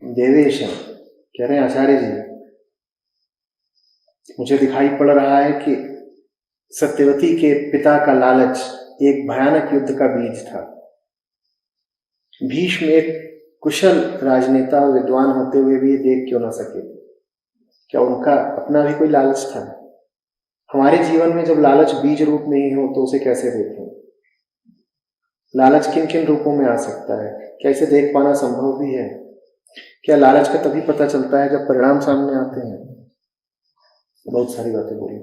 देवेश हैं, कह रहे हैं आचार्य जी, मुझे दिखाई पड़ रहा है कि सत्यवती के पिता का लालच एक भयानक युद्ध का बीज था। भीष्म एक कुशल राजनेता विद्वान होते हुए भी ये देख क्यों ना सके? क्या उनका अपना भी कोई लालच था? हमारे जीवन में जब लालच बीज रूप में ही हो तो उसे कैसे देखें? लालच किन किन रूपों में आ सकता है? क्या इसे देख पाना संभव भी है? क्या लालच का तभी पता चलता है जब परिणाम सामने आते हैं? बहुत सारी बातें बोली।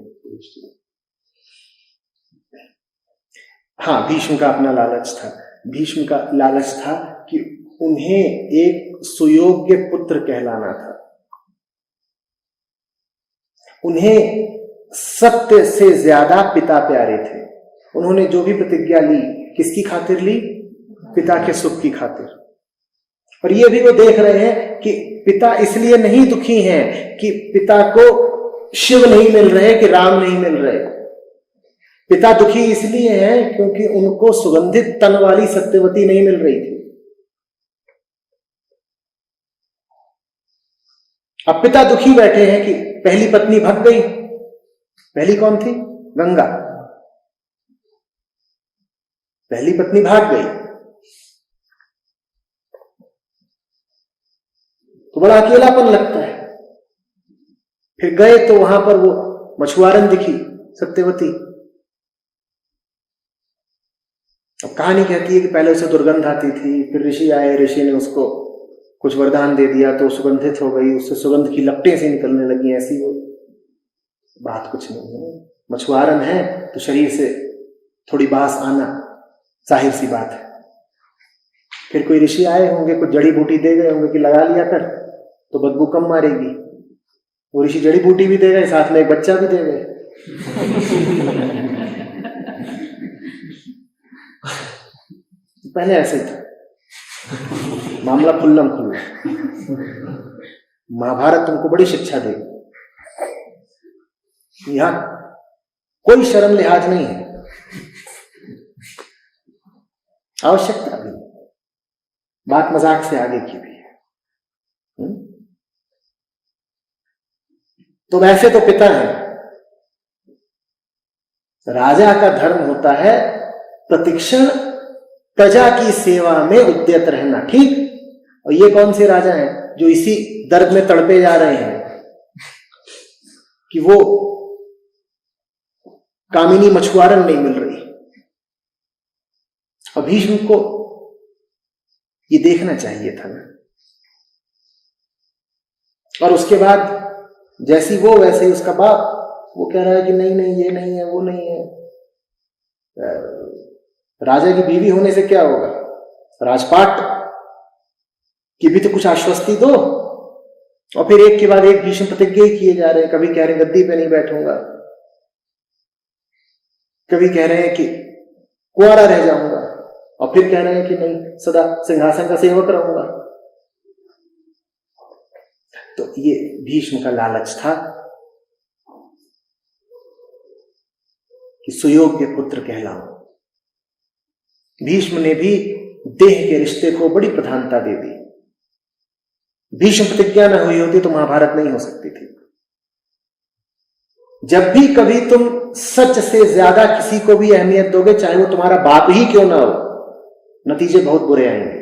हाँ, भीष्म का अपना लालच था। भीष्म का लालच था कि उन्हें एक सुयोग्य पुत्र कहलाना था। उन्हें सत्य से ज्यादा पिता प्यारे थे। उन्होंने जो भी प्रतिज्ञा ली, किसकी खातिर ली? पिता के सुख की खातिर। और ये भी वो देख रहे हैं कि पिता इसलिए नहीं दुखी हैं कि पिता को शिव नहीं मिल रहे, कि राम नहीं मिल रहे। पिता दुखी इसलिए हैं क्योंकि उनको सुगंधित तन वाली सत्यवती नहीं मिल रही थी। अब पिता दुखी बैठे हैं कि पहली पत्नी भाग गई। पहली कौन थी? गंगा। पहली पत्नी भाग गई तो बड़ा अकेलापन लगता है। फिर गए तो वहां पर वो मछुआरन दिखी, सत्यवती। अब कहानी कहती है कि पहले उसे दुर्गंध आती थी, फिर ऋषि आए, ऋषि ने उसको कुछ वरदान दे दिया तो सुगंधित हो गई, उससे सुगंध की लपटें से निकलने लगी। ऐसी वो बात कुछ नहीं है। मछुआरन है तो शरीर से थोड़ी बास आना जाहिर सी बात है। फिर कोई ऋषि आए होंगे, कुछ जड़ी बूटी दे गए होंगे कि लगा लिया कर तो बदबू कम मारेगी। वो ऋषि जड़ी बूटी भी दे गए, साथ में एक बच्चा भी दे गए। पहले ऐसे था मामला, खुल्लम खुल्ला। महाभारत तुमको बड़ी शिक्षा देगी। यहां कोई शर्म लिहाज नहीं है, आवश्यकता भी, बात मजाक से आगे की भी है। तो वैसे तो पिता है, राजा का धर्म होता है प्रतिक्षण प्रजा की सेवा में उद्यत रहना, ठीक। और ये कौन से राजा हैं जो इसी दर्द में तड़पे जा रहे हैं कि वो कामिनी मछुआरन नहीं मिल रही। और भीष्म को ये देखना चाहिए था ना। और उसके बाद जैसी वो वैसे ही उसका बाप, वो कह रहा है कि नहीं नहीं ये नहीं है, वो नहीं है। राजा की बीवी होने से क्या होगा? राजपाट की भी तो कुछ आश्वस्ति दो। और फिर एक के बाद एक भीष्म प्रतिज्ञा किए जा रहे हैं। कभी कह रहे हैं गद्दी पे नहीं बैठूंगा, कभी कह रहे हैं कि कुंवारा रह जाऊंगा, और फिर कह रहे हैं कि नहीं सदा सिंहासन का सेवक रहूंगा। तो ये भीष्म का लालच था कि सुयोग्य पुत्र कहलाऊं। भीष्म ने भी देह के रिश्ते को बड़ी प्रधानता दे दी। भीष्म प्रतिज्ञा न हुई होती तो महाभारत नहीं हो सकती थी। जब भी कभी तुम सच से ज्यादा किसी को भी अहमियत दोगे, चाहे वो तुम्हारा बाप ही क्यों ना हो, नतीजे बहुत बुरे आएंगे।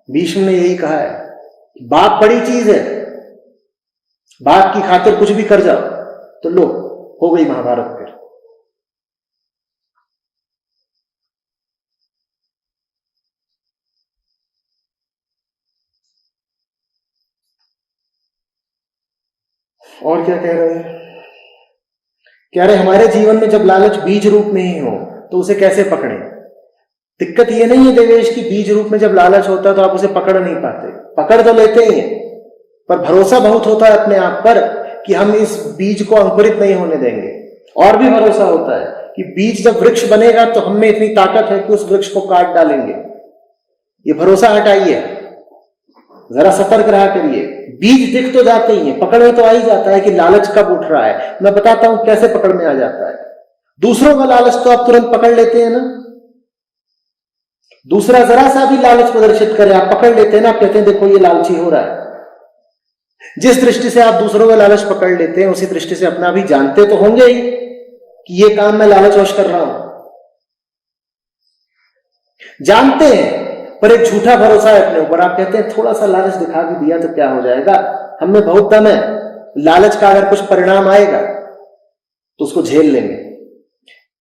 भीष्म ने यही कहा है, बाप बड़ी चीज है, बाप की खातिर कुछ भी कर जाओ तो लो, हो गई महाभारत। फिर और क्या कह रहे हैं? कह रहे हमारे जीवन में जब लालच बीज रूप में ही हो तो उसे कैसे पकड़ें? दिक्कत ये नहीं है देवेश कि बीज रूप में जब लालच होता है तो आप उसे पकड़ नहीं पाते। पकड़ तो लेते ही हैं, पर भरोसा बहुत होता है अपने आप पर कि हम इस बीज को अंकुरित नहीं होने देंगे। और भी भरोसा होता है कि बीज जब वृक्ष बनेगा तो हम में इतनी ताकत है कि उस वृक्ष को काट डालेंगे। ये भरोसा हटाइए, जरा सतर्क रहा करिए। बीज दिख तो जाते ही हैं, पकड़ में तो आ ही जाता है कि लालच कब उठ रहा है। मैं बताता हूं कैसे पकड़ में आ जाता है। दूसरों का लालच तो आप तुरंत पकड़ लेते हैं ना। दूसरा जरा सा भी लालच प्रदर्शित करे, आप पकड़ लेते हैं ना, आप कहते हैं देखो ये लालची हो रहा है। जिस दृष्टि से आप दूसरों का लालच पकड़ लेते हैं, उसी दृष्टि से अपना भी जानते तो होंगे ही कि ये काम मैं लालचवश कर रहा हूं। जानते हैं पर एक झूठा भरोसा है अपने ऊपर। आप कहते हैं थोड़ा सा लालच दिखा भी दिया तो क्या हो जाएगा, हमें बहुत दम है, लालच का अगर कुछ परिणाम आएगा तो उसको झेल लेंगे।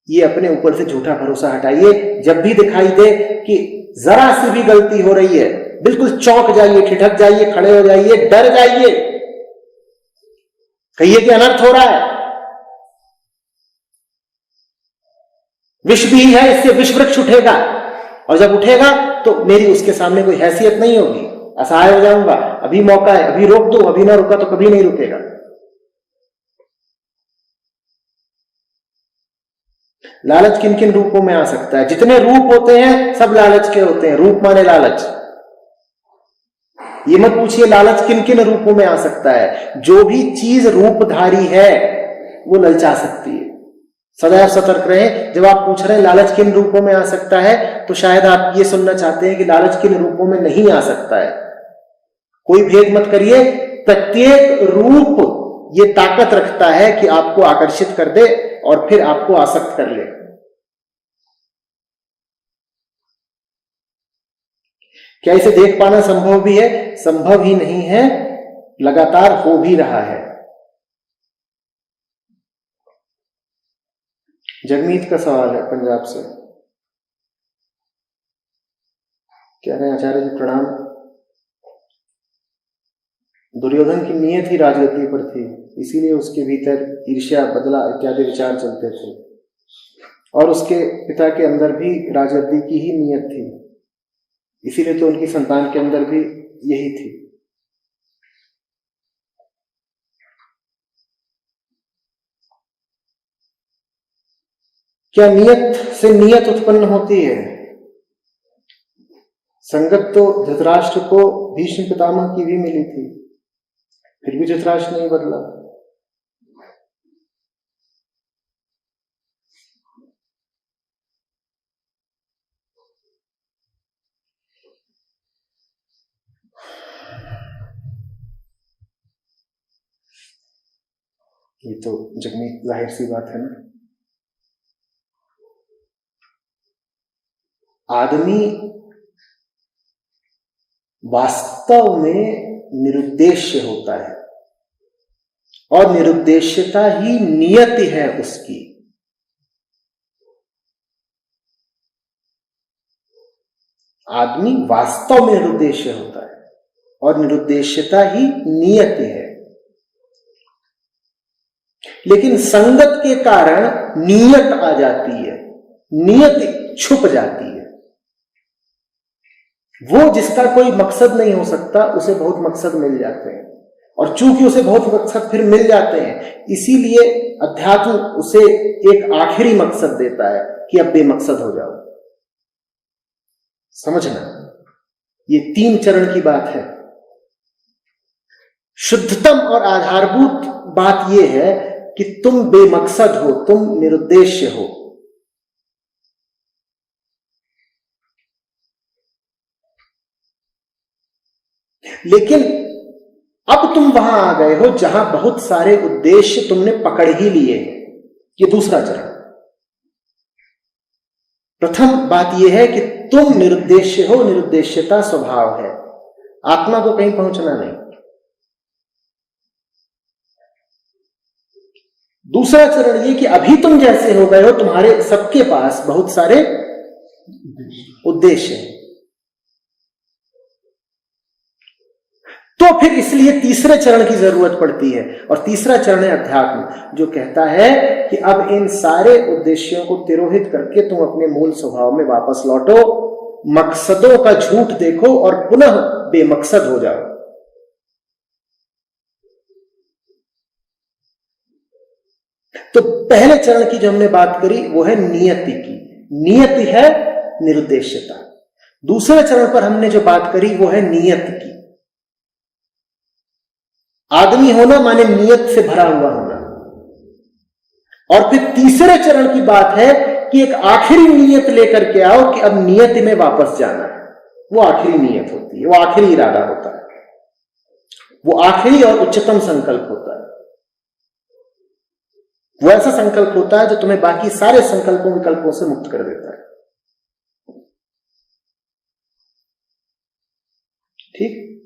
ये अपने ऊपर से झूठा भरोसा हटाइए। जब भी दिखाई दे कि जरा सी भी गलती हो रही है, बिल्कुल चौंक जाइए, ठिठक जाइए, खड़े हो जाइए, डर जाइए, कहिए कि अनर्थ हो रहा है, विष भी है, इससे विष वृक्ष उठेगा, और जब उठेगा तो मेरी उसके सामने कोई हैसियत नहीं होगी, असहाय हो जाऊंगा। अभी मौका है, अभी रोक दो, अभी ना रुका तो कभी नहीं रुकेगा। लालच किन किन रूपों में आ सकता है? जितने रूप होते हैं सब लालच के होते हैं। रूप माने लालच। ये मत पूछिए लालच किन किन रूपों में आ सकता है। जो भी चीज रूपधारी है वो ललचा सकती है। सदैव सतर्क रहें। जब आप पूछ रहे हैं लालच किन रूपों में आ सकता है, तो शायद आप ये सुनना चाहते हैं कि लालच किन रूपों में नहीं आ सकता है। कोई भेद मत करिए, प्रत्येक रूप ये ताकत रखता है कि आपको आकर्षित कर दे और फिर आपको आसक्त कर ले। क्या इसे देख पाना संभव भी है? संभव ही नहीं है, लगातार हो भी रहा है। जगमीत का सवाल है पंजाब से, कह रहे हैं आचार्य जी प्रणाम, दुर्योधन की नीयत ही राजगद्दी पर थी, इसीलिए उसके भीतर ईर्ष्या, बदला इत्यादि विचार चलते थे, और उसके पिता के अंदर भी राजगद्दी की ही नीयत थी, इसीलिए तो उनकी संतान के अंदर भी यही थी। क्या नियत से नियत उत्पन्न होती है? संगत तो धृतराष्ट्र को भीष्म पितामह की भी मिली थी, फिर भी धृतराष्ट्र नहीं बदला। ये तो जगमीत जाहिर सी बात है ना। आदमी वास्तव में निरुद्देश्य होता है, और निरुद्देश्यता ही नियति है उसकी। आदमी वास्तव में निरुद्देश्य होता है और निरुद्देश्यता ही नियति है। लेकिन संगत के कारण नियत आ जाती है, नियति छुप जाती है। वो जिसका कोई मकसद नहीं हो सकता, उसे बहुत मकसद मिल जाते हैं, और चूंकि उसे बहुत मकसद फिर मिल जाते हैं, इसीलिए अध्यात्म उसे एक आखिरी मकसद देता है कि अब बेमकसद हो जाओ। समझना, ये 3 चरण की बात है। शुद्धतम और आधारभूत बात यह है कि तुम बेमकसद हो, तुम निरुद्देश्य हो। लेकिन अब तुम वहां आ गए हो जहां बहुत सारे उद्देश्य तुमने पकड़ ही लिए हैं। ये दूसरा चरण। प्रथम बात यह है कि तुम निरुद्देश्य हो, निरुद्देश्यता स्वभाव है, आत्मा को कहीं पहुंचना नहीं। दूसरा चरण ये कि अभी तुम जैसे हो गए हो, तुम्हारे सबके पास बहुत सारे उद्देश्य हैं, तो फिर इसलिए तीसरे चरण की जरूरत पड़ती है। और तीसरा चरण है अध्यात्म, जो कहता है कि अब इन सारे उद्देश्यों को तिरोहित करके तुम अपने मूल स्वभाव में वापस लौटो, मकसदों का झूठ देखो और पुनः बेमकसद हो जाओ। तो पहले चरण की जो हमने बात करी वो है नियति की, नियति है निरुद्देश्यता। दूसरे चरण पर हमने जो बात करी वो है नियत की। आदमी होना माने नियत से भरा हुआ होना। और फिर तीसरे चरण की बात है कि एक आखिरी नियत लेकर के आओ कि अब नियत में वापस जाना है। वो आखिरी नियत होती है, वो आखिरी इरादा होता है, वो आखिरी और उच्चतम संकल्प होता है। वो ऐसा संकल्प होता है जो तुम्हें बाकी सारे संकल्पों विकल्पों से मुक्त कर देता है। ठीक।